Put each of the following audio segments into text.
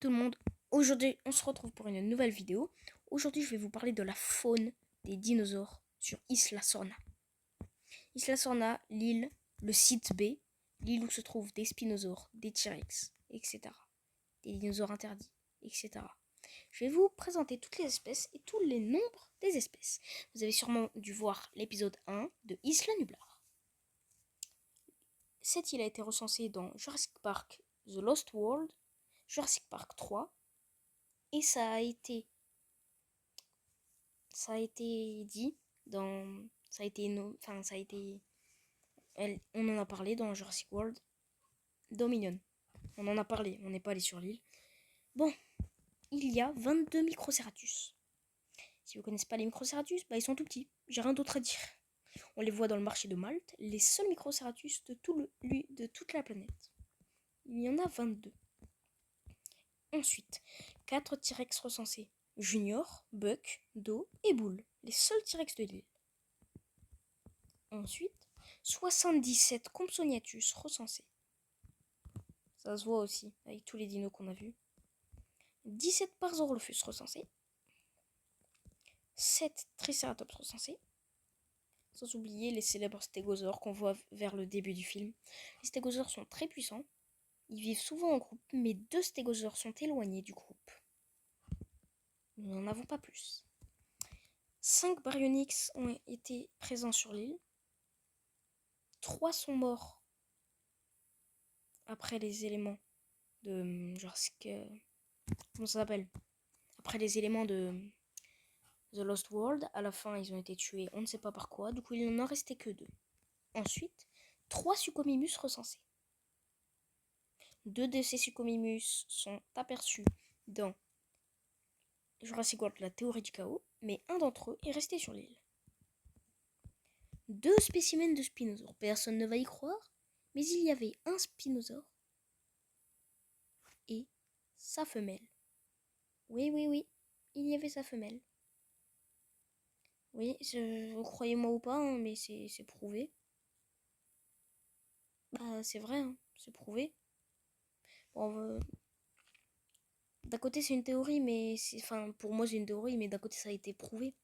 tout le monde, aujourd'hui on se retrouve pour une nouvelle vidéo. Aujourd'hui je vais vous parler de la faune des dinosaures sur Isla Sorna. Isla Sorna, l'île, le site B, l'île où se trouvent des spinosaures, des T-Rex, etc. Des dinosaures interdits, etc. Je vais vous présenter toutes les espèces et tous les nombres des espèces. Vous avez sûrement dû voir l'épisode 1 de Isla Nublar. Cette île a été recensée dans Jurassic Park The Lost World, Jurassic Park 3, et ça a été dit dans on en a parlé dans Jurassic World Dominion. On en a parlé, on n'est pas allé sur l'île. Bon, il y a 22 Microceratus. Si vous connaissez pas les Microceratus, ils sont tout petits. J'ai rien d'autre à dire. On les voit dans le marché de Malte, les seuls Microceratus de toute la planète. Il y en a 22. Ensuite, 4 T-Rex recensés. Junior, Buck, Do et Bull, les seuls T-Rex de l'île. Ensuite, 77 Compsognathus recensés. Ça se voit aussi avec tous les dinos qu'on a vus. 17 Parzorlophus recensés. 7 Triceratops recensés. Sans oublier les célèbres stégosaures qu'on voit vers le début du film. Les stégosaures sont très puissants. Ils vivent souvent en groupe, mais 2 stégosaures sont éloignés du groupe. Nous n'en avons pas plus. 5 baryonyx ont été présents sur l'île. 3 sont morts après les éléments de Jurassic... comment ça s'appelle? Après les éléments de The Lost World. À la fin, ils ont été tués, on ne sait pas par quoi. Du coup, il n'en restait que 2. Ensuite, 3 Suchomimus recensés. 2 de ces Suchomimus sont aperçus dans Jurassic World, la théorie du chaos, mais un d'entre eux est resté sur l'île. 2 spécimens de spinosaures. Personne ne va y croire, mais il y avait un spinosaure et sa femelle. Oui, il y avait sa femelle. Oui, croyez-moi ou pas, hein, mais c'est prouvé. C'est vrai, hein, c'est prouvé. Bon, d'un côté c'est une théorie, mais pour moi c'est une théorie, mais d'un côté ça a été prouvé.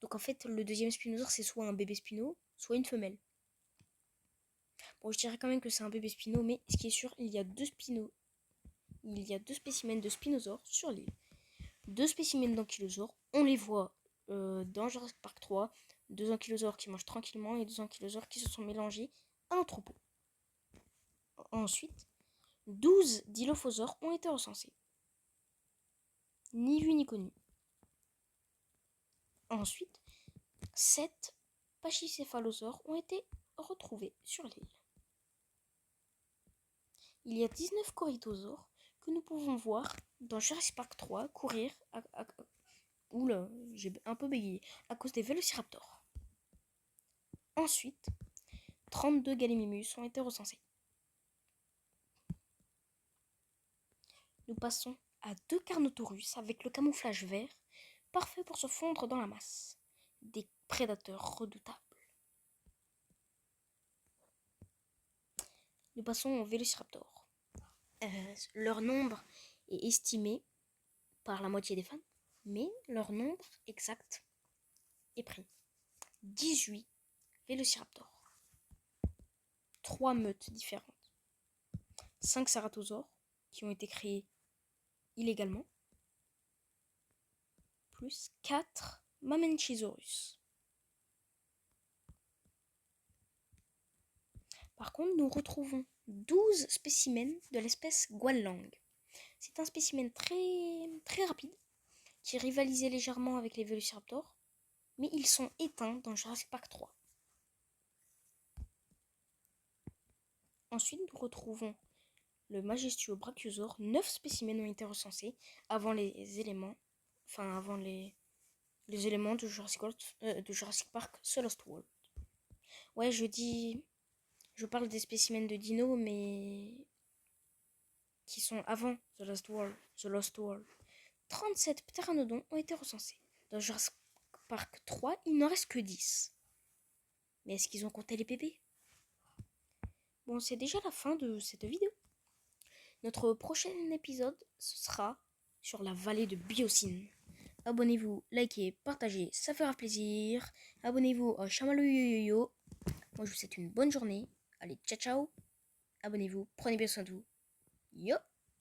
Donc en fait, le deuxième spinosaure c'est soit un bébé spino, soit une femelle. Bon, je dirais quand même que c'est un bébé spino, mais ce qui est sûr, il y a 2 spécimens de spinosaures sur l'île. 2 spécimens d'ankylosaures, on les voit dans Jurassic Park 3, 2 ankylosaures qui mangent tranquillement et 2 ankylosaures qui se sont mélangés à un troupeau. Ensuite, 12 dilophosaures ont été recensés. Ni vu ni connu. Ensuite, 7 pachycéphalosaures ont été retrouvés sur l'île. Il y a 19 corythosaures que nous pouvons voir dans Jurassic Park 3 courir Oula, j'ai un peu bégayé à cause des vélociraptors. Ensuite, 32 Gallimimus ont été recensés. Nous passons à 2 Carnotaurus avec le camouflage vert, parfait pour se fondre dans la masse. Des prédateurs redoutables. Nous passons aux Vélociraptors. Leur nombre est estimé par la moitié des fans, mais leur nombre exact est pris. 18 Vélociraptors. 3 meutes différentes. 5 Ceratosaures qui ont été créés illégalement, plus 4 Mamenchisaurus. Par contre, nous retrouvons 12 spécimens de l'espèce Guanlang. C'est un spécimen très rapide qui rivalisait légèrement avec les Vélociraptors, mais ils sont éteints dans Jurassic Park 3. Ensuite, nous retrouvons le majestueux Brachiosaure. 9 spécimens ont été recensés avant les éléments de Jurassic Park The Lost World. Ouais, je parle des spécimens de dino, mais qui sont avant The Lost World. 37 pteranodons ont été recensés. Dans Jurassic Park 3, il n'en reste que 10. Mais est-ce qu'ils ont compté les bébés? Bon, c'est déjà la fin de cette vidéo. Notre prochain épisode, ce sera sur la vallée de Biosine. Abonnez-vous, likez, partagez, ça fera plaisir. Abonnez-vous à Chamallow Yo-Yo-Yo. Moi, je vous souhaite une bonne journée. Allez, ciao ciao. Abonnez-vous, prenez bien soin de vous. Yo!